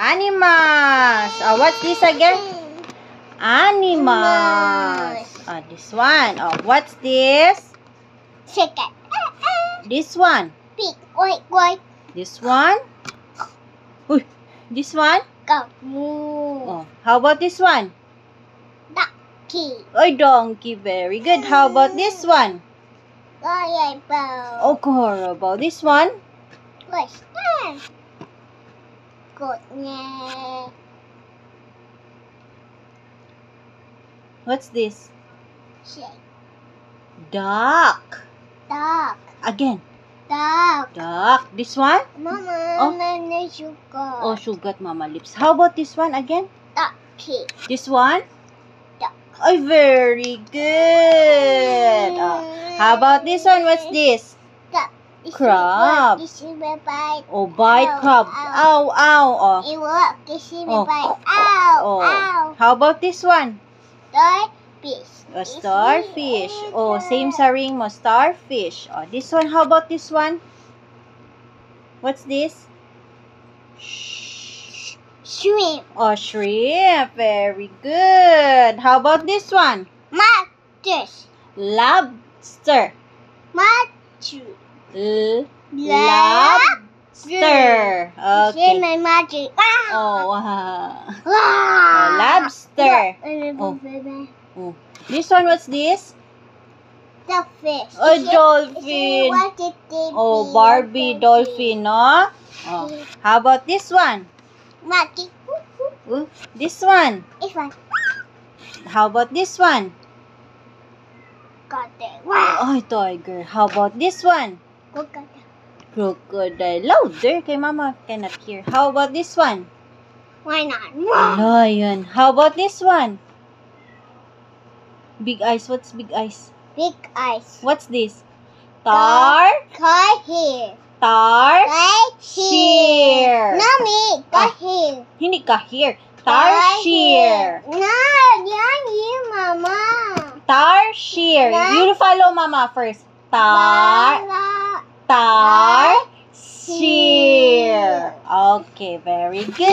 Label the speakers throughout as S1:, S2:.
S1: Animals. What's this again? Animals. This one. What's this?
S2: Chicken.
S1: This one.
S2: Pig. Oink, oink.
S1: This one. Uy, this one.
S2: Go. Moo.
S1: How about this one?
S2: Donkey.
S1: Donkey. Very good. How about this one?
S2: Carabao.
S1: Carabao. This one?
S2: What's that? Goat.
S1: What's this?
S2: Sheep.
S1: Duck.
S2: Dog.
S1: Again.
S2: Dog.
S1: Duck. This one?
S2: Mama, no sugar.
S1: Sugar, Mama lips. How about this one again?
S2: Donkey.
S1: This one?
S2: Duck.
S1: Very good. How about this one? What's this? Crab.
S2: This is my bite.
S1: Bite crab. Ow, ow.
S2: It works. This is my bite. Ow, ow.
S1: How about this one?
S2: Starfish.
S1: Starfish. Same sa ring mo. Starfish. This one. How about this one? What's this?
S2: Shrimp.
S1: Shrimp. Very good. How about this one? Lobster.
S2: Lobster.
S1: Lobster.
S2: Okay. This is my magic.
S1: Lobster. This one, what's this?
S2: Dolphin.
S1: Dolphin. Barbie dolphin, no? How about this one?
S2: Magic.
S1: This one.
S2: This one.
S1: How about this one?
S2: Crocodile.
S1: Tiger. How about this one? Crocodile. Louder, kay Mama cannot hear. How about this one?
S2: Why not?
S1: Lion. How about this one? Big eyes. What's big eyes?
S2: Big eyes.
S1: What's this? Tar.
S2: Kahir.
S1: Tarsier.
S2: Nami, kahir.
S1: Hindi kahir. Tarsier.
S2: No, yan yun, Mama.
S1: Tarsier. You follow Mama first. Tarsier. Okay, very good.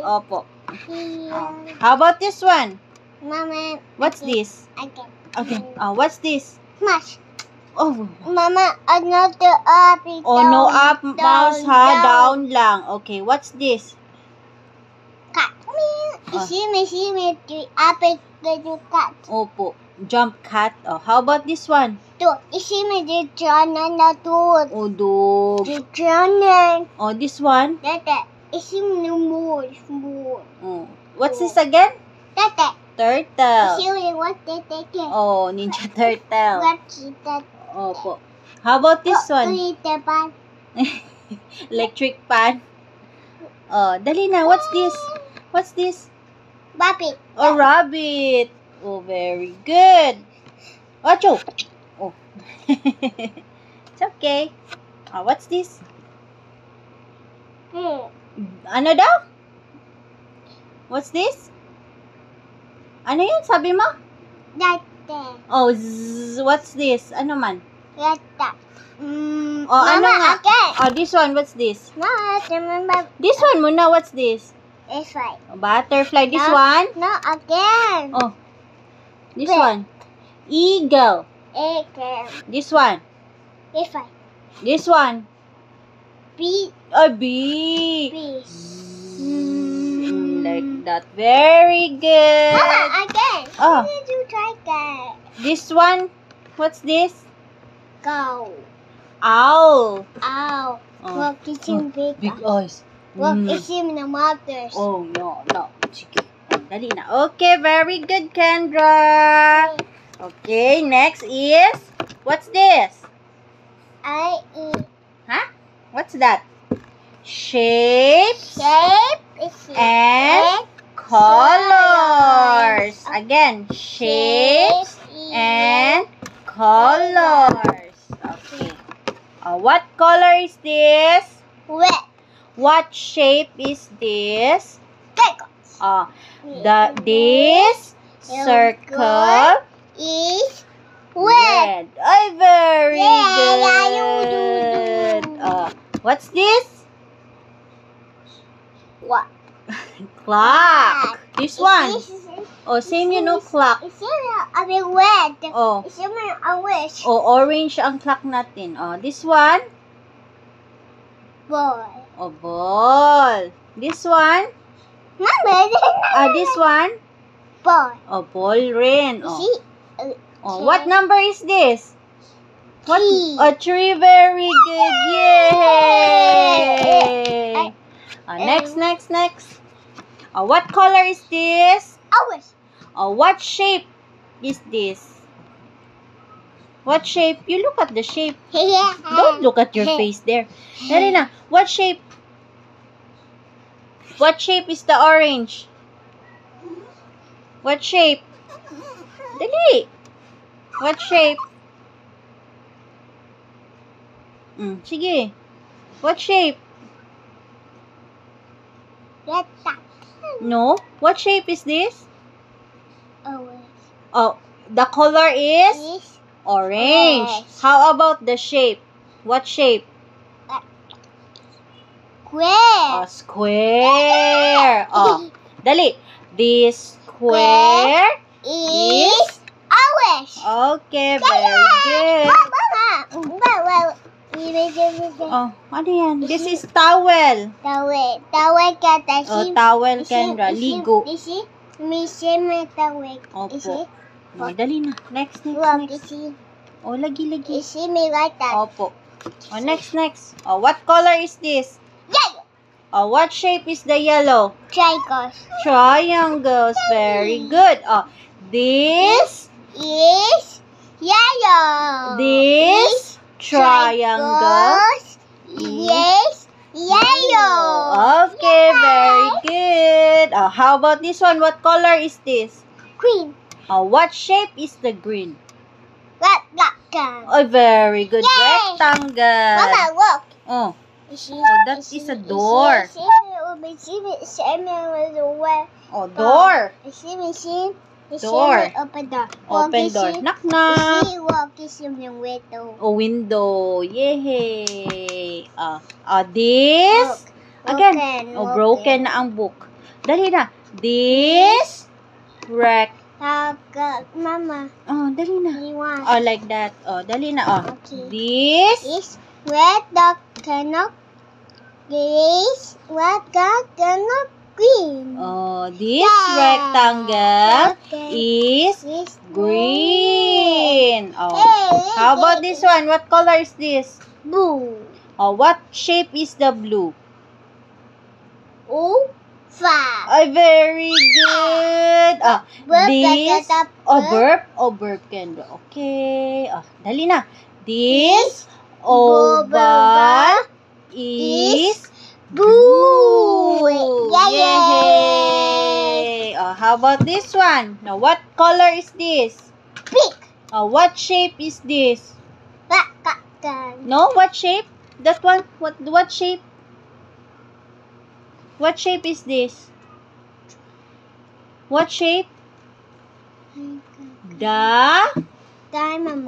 S1: Opo. How about this one?
S2: Mama.
S1: What's this? Okay. What's this?
S2: Smash. Mama, another up.
S1: No up, mouse ha. Down lang. Okay, what's this?
S2: Cat. Isime, apple, the cat.
S1: Opo. Jump cat. How about this one?
S2: Isime, the John na dog.
S1: Dog.
S2: The John.
S1: This one?
S2: Isime, no more.
S1: What's this again? Turtle.
S2: Isime, what they take?
S1: Ninja turtle.
S2: What's that?
S1: Opo. How about this one? Electric pan. Dali na. What's this? What's this?
S2: Rabbit.
S1: Rabbit. Very good. Acho. It's okay. What's this? Ano daw? What's this? Ano yun? Sabi mo? What's this? Ano man? Ano nga?
S2: Again.
S1: This one. What's this?
S2: No, remember.
S1: This one muna. What's this?
S2: This one.
S1: Butterfly. This one?
S2: No, again.
S1: This one. Eagle.
S2: Again.
S1: This one.
S2: This one.
S1: This one.
S2: Bee.
S1: Bee.
S2: Bee.
S1: Like that. Very good.
S2: Mama, again. Did you try that?
S1: This one. What's this?
S2: Go.
S1: Owl.
S2: Look, it's in big
S1: eyes.
S2: Look, it's in the mothers.
S1: No. Sige. Dali na. Okay, very good, Kendra. Okay, next is, what's this? What's that? Shapes. And colors. Again, shapes and colors. Okay. What color is this?
S2: Red.
S1: What shape is this?
S2: Circle.
S1: This circle
S2: is red.
S1: Very good. What's this?
S2: What?
S1: Clock. This one. Oh, same clock.
S2: It's a bit red.
S1: Oh.
S2: It's a wish.
S1: Oh, orange ang clock natin. Oh, this one.
S2: Boy.
S1: Oh, ball. This one.
S2: Mama.
S1: This one.
S2: Boy.
S1: Oh, ball rin. Oh.
S2: See?
S1: Oh, what number is this? What?
S2: Three.
S1: Oh, 3. Very good. Yay! Next. Oh, what color is this?
S2: Ours.
S1: Oh, what shape is this? What shape? You look at the shape. Don't look at your face there. Dali na. What shape? What shape is the orange? What shape? Dali. What shape? Sige. What shape?
S2: Red duck.
S1: No. What shape is this?
S2: Ours.
S1: Oh, the color is
S2: Is
S1: orange.
S2: Orange.
S1: How about the shape? What shape?
S2: square.
S1: Square. Oh, dali. This square.
S2: Is ours.
S1: Okay, very good.
S2: Mama.
S1: Oh, ano yan? This is towel.
S2: Tawag ka
S1: Oh, towel, Kendra. Ligo.
S2: Isi, may tawag.
S1: Opo.
S2: Isi,
S1: Oh, dali na. Next.
S2: wag isi.
S1: Oh, lagi.
S2: Isi, may wata.
S1: Opo. Oh, next. Oh, what color is this?
S2: Yellow.
S1: Oh, what shape is the yellow?
S2: Triangles.
S1: Triangles. Very good. Oh, this
S2: Is yellow.
S1: This triangle
S2: Yes, yellow.
S1: Okay, very good. How about this one? What color is this?
S2: Green.
S1: What shape is the green?
S2: Rectangle.
S1: Oh, very good.
S2: Yay!
S1: Rectangle.
S2: Mama, look.
S1: Oh,
S2: Isi,
S1: that is a door. Oh, door. Door.
S2: Open door.
S1: Open door. Knock, knock.
S2: Isi, walk isi yung window.
S1: Oh, window. Yay. This. Again. Broken na ang book. Dali na. This.
S2: Mama,
S1: Oh, dali na.
S2: we want.
S1: Oh, like that. Oh, dali na. Oh.
S2: Okay.
S1: This.
S2: Is red dog cannot. This red dog cannot green.
S1: Oh, this
S2: Yeah.
S1: rectangle
S2: Okay.
S1: is green. Oh.
S2: Hey,
S1: How about this one? What color is this?
S2: Blue.
S1: Oh, what shape is the blue?
S2: Five.
S1: Oh, very good.
S2: Burp,
S1: This.
S2: burp.
S1: Burp. Burp can do. Okay. Dali na. This oval is blue.
S2: Yay!
S1: How about this one? Now, what color is this?
S2: Pink.
S1: What shape is this?
S2: Rectangle.
S1: No, what shape? That one. What shape? What shape is this? What shape?
S2: Diamond.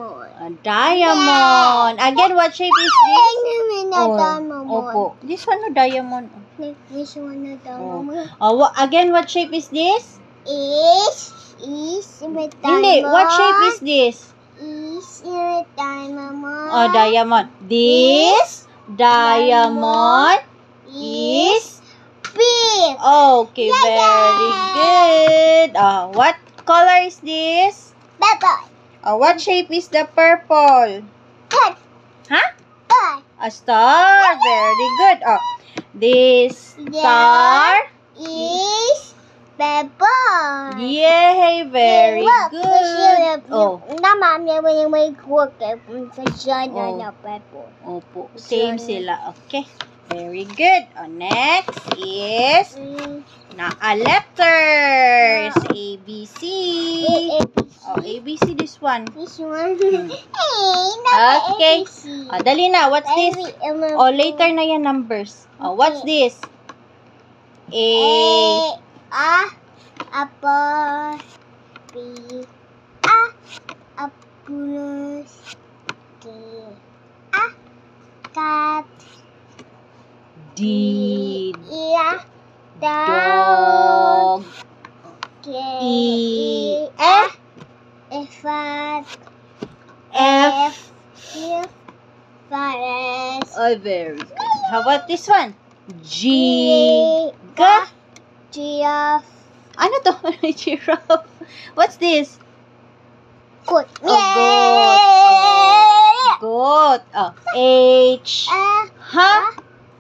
S1: Diamond. Again, what shape is this?
S2: Diamond.
S1: Opo. This one, no, diamond.
S2: This one na
S1: Oh.
S2: diamond.
S1: Again, what shape is this?
S2: Is with diamond.
S1: Hindi. What shape is this?
S2: Is with diamond.
S1: Oh, diamond. This diamond is
S2: Pink.
S1: okay. Very good. What color is this?
S2: Bye-bye.
S1: What shape is the purple?
S2: Cut.
S1: Huh?
S2: Bye.
S1: A star. Very good. This star.
S2: Is pepper.
S1: Yay. Very good. Oh.
S2: Naman, may work sa
S1: Oh.
S2: na pepper.
S1: Opo. Same sila. Okay. Very good. Next is letters. A, B, C. A, B, C. This one.
S2: This one.
S1: Okay. Dali na. What's this? Later na yan numbers. What's this?
S2: Apple. B. Apple. D. Cat.
S1: D. Dog. E, F. F. Oh, very good. How about this one? G.
S2: Giraffe.
S1: Ano to? Giraffe. What's this?
S2: Goat.
S1: Goat. Oh. H. Ha?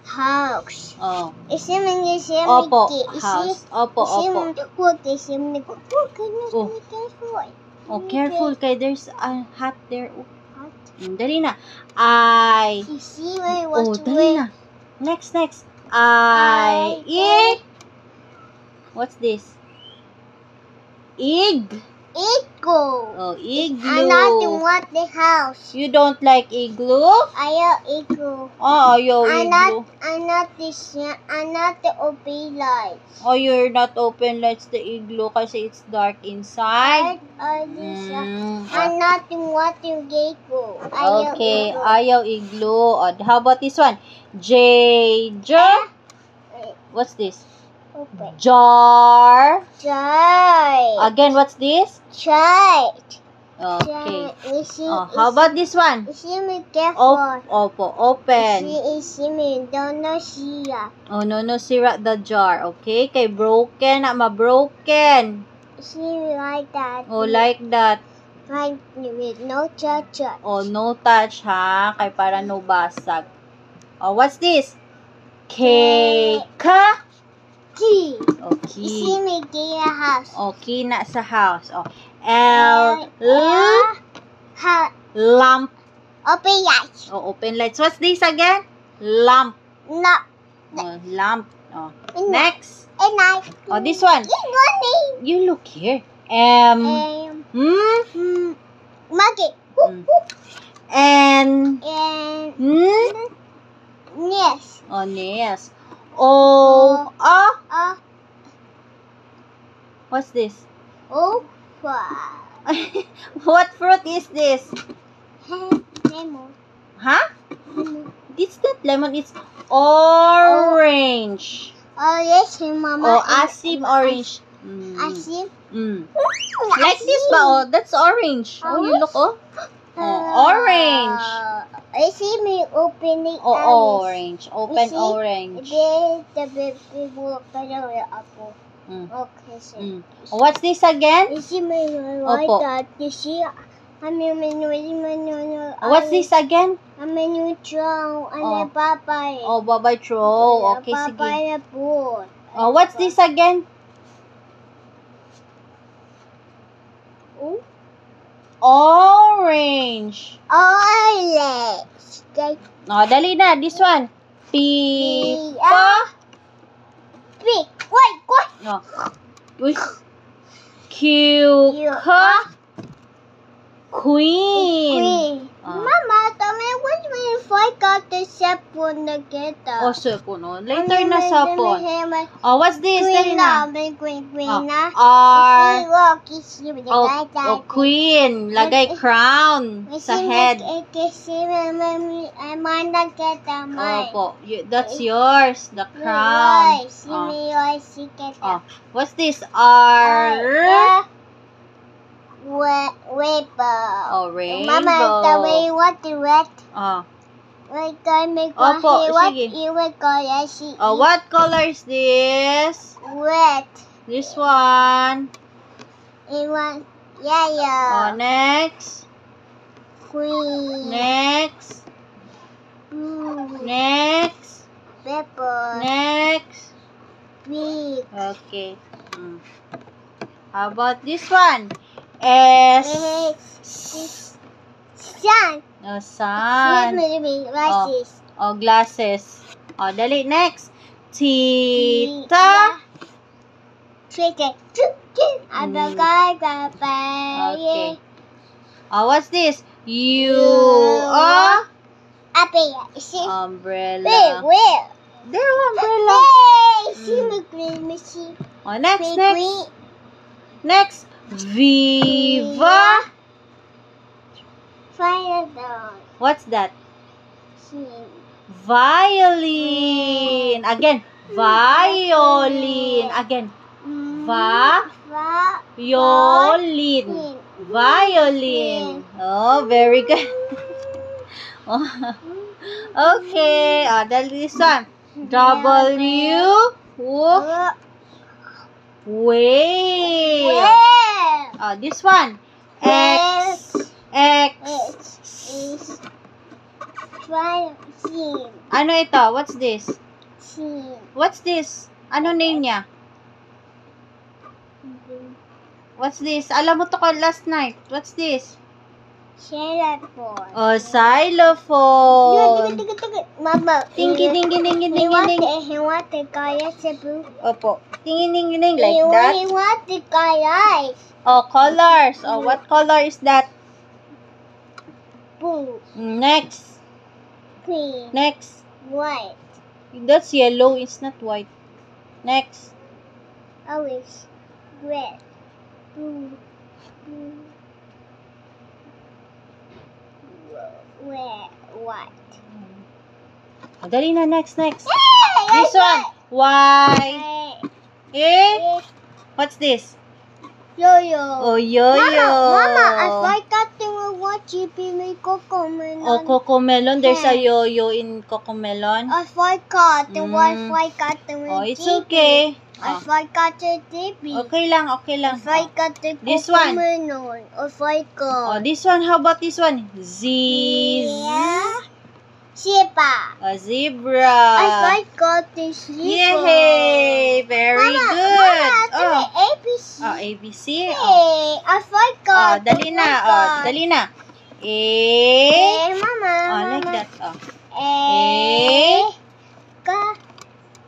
S2: House.
S1: Oh.
S2: Opo.
S1: House. Opo. Oh, careful kay there's a hat there. Oh. Dali na. I. Oh, dali na. Next. I. E. What's this? Egg.
S2: Igloo.
S1: Oh, igloo.
S2: I not want the house.
S1: You don't like igloo?
S2: I have igloo.
S1: Oh, you igloo.
S2: I'm not the open lights.
S1: Oh, you're not open lights the igloo kasi it's dark inside.
S2: I'm not want the igloo.
S1: Okay, ayaw igloo. Oh, how about this one? J. What's this?
S2: Open.
S1: Jar.
S2: Child.
S1: Again, what's this?
S2: Child.
S1: Okay. How about this one? Opo, open. Oh, no, sira the jar. Okay, kay broken, ma-broken.
S2: Like that.
S1: Oh, like that.
S2: Like with no touch.
S1: Oh, no touch, ha? Kay para no basag. Oh, what's this? K.
S2: Key.
S1: Oh, key.
S2: House.
S1: Oh, key na sa house. Oh, L. Lamp.
S2: Open lights.
S1: Oh, open lights. What's this again? Lamp.
S2: No.
S1: Oh, lamp. Oh. Next. Oh, this one. You look here.
S2: Monkey.
S1: And.
S2: Yes.
S1: Oh, yes. Oh. What's this? What fruit is this?
S2: Lemon.
S1: Huh? It's not lemon. It's orange.
S2: Oh, yes, Mama.
S1: Oh, asim orange.
S2: Asim?
S1: Like this ba? Oh, that's orange. Oh, you look, oh. Orange.
S2: I see me opening
S1: Oh, orange. Open orange.
S2: The baby will apple. Okay, so.
S1: Oh, what's this again?
S2: You see me like that. You see,
S1: What's this again?
S2: I'm a new throw and a papaya.
S1: Oh, babay throw. Okay, sige.
S2: Papaya board.
S1: Oh, what's this again? Orange.
S2: Orange.
S1: Oh, dali na. This one. Pipa.
S2: Wait. What?
S1: Oh. Uy. Queen.
S2: Mama, tell me what if I got the sapon together?
S1: Oh, sapon. Oh. Later na sapon. Oh, what's this? Dali na.
S2: Queen.
S1: Oh, queen. Lagay crown sa head. Opo. That's yours. The crown. Oh. What's this?
S2: Rainbow.
S1: Oh, rainbow.
S2: Mama, tell me what the red.
S1: Oh.
S2: We're going to make
S1: Opo,
S2: what
S1: sige.
S2: you were going to see.
S1: Oh, what color is this?
S2: Red.
S1: This one.
S2: It was yellow.
S1: Oh, next.
S2: Green.
S1: Next.
S2: Blue.
S1: Next.
S2: Purple.
S1: Next.
S2: Pink.
S1: Okay. How about this one?
S2: Sun.
S1: Oh, sun.
S2: Glasses.
S1: Oh, glasses. Oh, dali. Next. Tita.
S2: Chicken.
S1: Okay. Oh, what's this? Umbrella.
S2: Where?
S1: There, umbrella. Oh, next. Next. Viva. What's that? Violin. Again. Violin. Again. Violin. Violin. Oh, very good. Oh. Okay. This one. W. Whale. This one. X. Ano ito? What's this? What's this? Ano name niya? What's this? Alam mo to ko last night. What's this?
S2: Xylophone.
S1: Oh, xylophone.
S2: Mama.
S1: Tingi.
S2: He want the kaya Cebu.
S1: Opo. Tingi like that.
S2: He want the kaya.
S1: Oh, colors. Oh, what color is that?
S2: Blue.
S1: Next.
S2: Green.
S1: Next.
S2: White.
S1: That's yellow. It's not white. Next.
S2: Orange. Red. Blue. White.
S1: Dali na. Next.
S2: Hey,
S1: This one. Y. What's this?
S2: Yo-yo.
S1: Oh, yo-yo.
S2: Mama, I forgot to watch may Cocomelon.
S1: Oh, Cocomelon. There's a yo-yo in Cocomelon.
S2: I forgot to
S1: Oh, it's okay.
S2: I forgot to TV.
S1: Okay lang.
S2: I forgot to
S1: This one.
S2: Cocomelon. I forgot.
S1: Oh, this one. How about this one?
S2: Zebra.
S1: A zebra.
S2: I forgot the zebra.
S1: Yay! Very good.
S2: Mama, ABC.
S1: Oh, ABC.
S2: Hey, I forgot.
S1: Dali na. Dali na.
S2: Hey, Mama.
S1: Like that.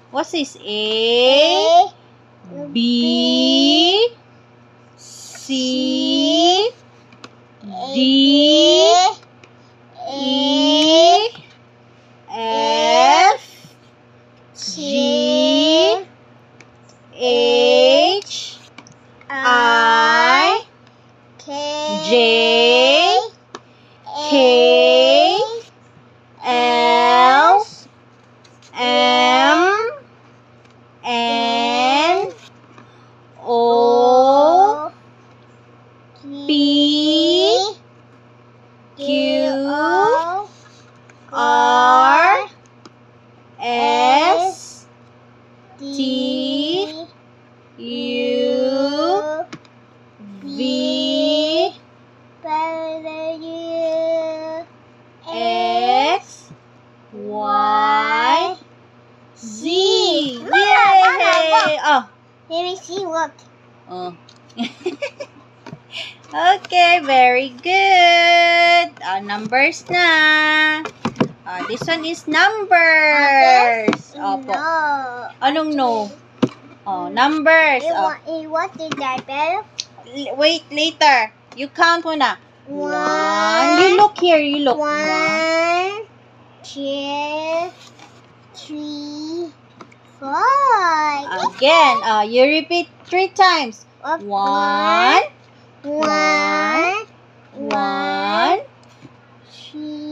S1: What's this? A, B, C, D, E, F, G, H, I, J, K, L, M, N, O, P, Q, R, S, T, U, V, X, Y, Z. Yay!
S2: Let me see what.
S1: Oh. Okay, very good. Numbers na. This one is numbers. Opo.
S2: No.
S1: Anong no? Numbers.
S2: What is that better?
S1: Wait, later. You count muna.
S2: One.
S1: You look here. You look.
S2: 1, 2, 3, 4.
S1: Again. You repeat 3 times. 1,
S2: 1,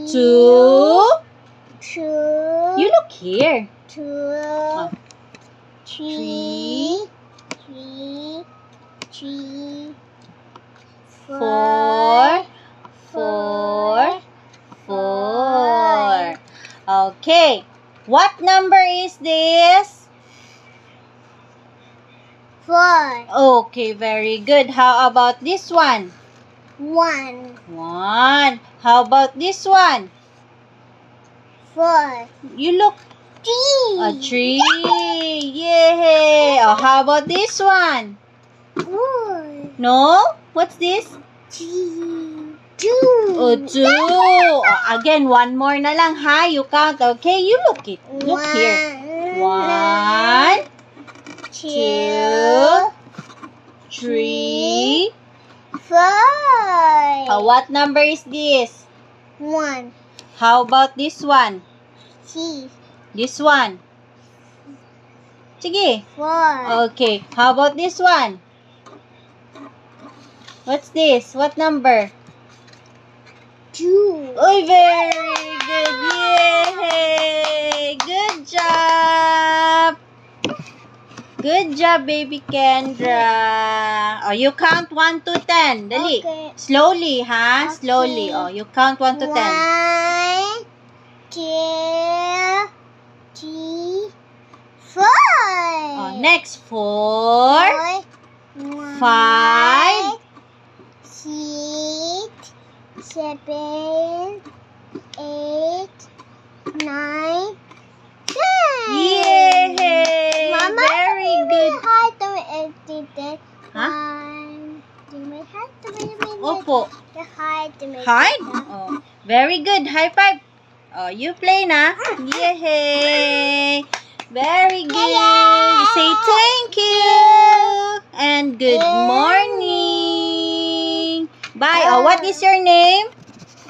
S1: 2.
S2: 2.
S1: You look here.
S2: 2,
S1: 3,
S2: 4.
S1: 4. Okay. What number is this?
S2: 4.
S1: Okay, very good. How about this one?
S2: 1.
S1: 1. How about this one?
S2: 4.
S1: You look.
S2: 3.
S1: A 3. Yay! How about this one?
S2: 4.
S1: No? What's this?
S2: 2.
S1: 2. Again, one more na lang, ha? You count, okay? You look it. Look here. 1, 2, 3.
S2: 4.
S1: What number is this?
S2: 1.
S1: How about this one?
S2: 3.
S1: This one? Sige.
S2: 4.
S1: Okay. How about this one? What's this? What number?
S2: 2.
S1: Oh, very good. Yay! Good job. Good job, baby Kendra. Oh, you count 1 to 10. Dali.
S2: Okay.
S1: Slowly, ha?
S2: Okay.
S1: Slowly. Oh, you count 1 to 10.
S2: 1, 2, 3, 4.
S1: Oh, next. 4, 5,
S2: 6, 7, 8, 9, 10.
S1: Yay!
S2: Mama,
S1: Very good.
S2: Hi to me empty that.
S1: Huh?
S2: Do me hi to me.
S1: Opo.
S2: Hi to me.
S1: Hide? Oh, very good. High five. Oh, you play na. Yay! Very good. Say thank you. And good morning. Bye. Oh, what is your name?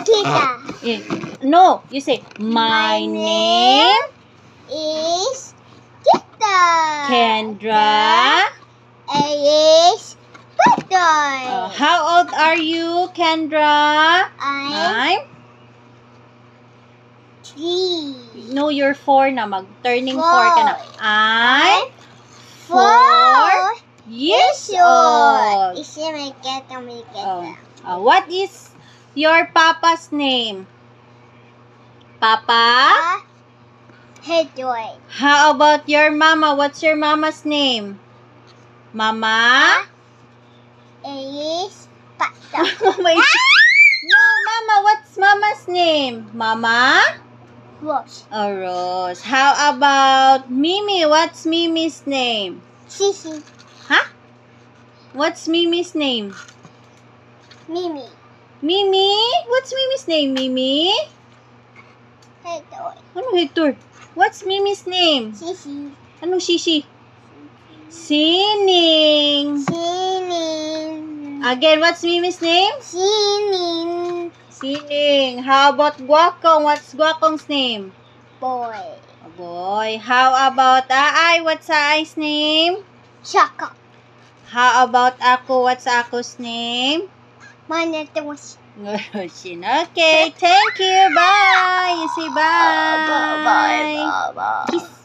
S2: Kita
S1: Eh, no, you say, my name
S2: is Kita.
S1: Kendra.
S2: Is Patoy.
S1: How old are you, Kendra?
S2: I'm 3.
S1: No, you're 4 na. Mag-turning 4 ka na. I'm
S2: 4
S1: years old.
S2: Isi may kita, may
S1: Oh.
S2: kita.
S1: What is your papa's name? Papa?
S2: Patoy.
S1: How about your mama? What's your mama's name? Mama?
S2: Is Patoy.
S1: Mama is... No, Mama. What's Mama's name? Mama?
S2: Rose.
S1: Oh, Rose. How about Mimi? What's Mimi's name?
S2: Sisi.
S1: Huh? What's Mimi's name?
S2: Mimi.
S1: Mimi? What's Mimi's name, Mimi?
S2: Patoy.
S1: Ano Hector? What's Mimi's name?
S2: Sisi.
S1: Anong Shishi? Sining.
S2: Sining.
S1: Again, what's Mimi's name?
S2: Sining.
S1: Sining. How about Guakong? What's Guakong's name?
S2: Boy.
S1: A boy. How about Aay? What's Aay's name?
S2: Shaka.
S1: How about Ako? What's Ako's name?
S2: Manatwas.
S1: Ngurushin. Okay, thank you. Bye. You say bye.
S2: Bye. Bye. Bye.
S1: Kiss.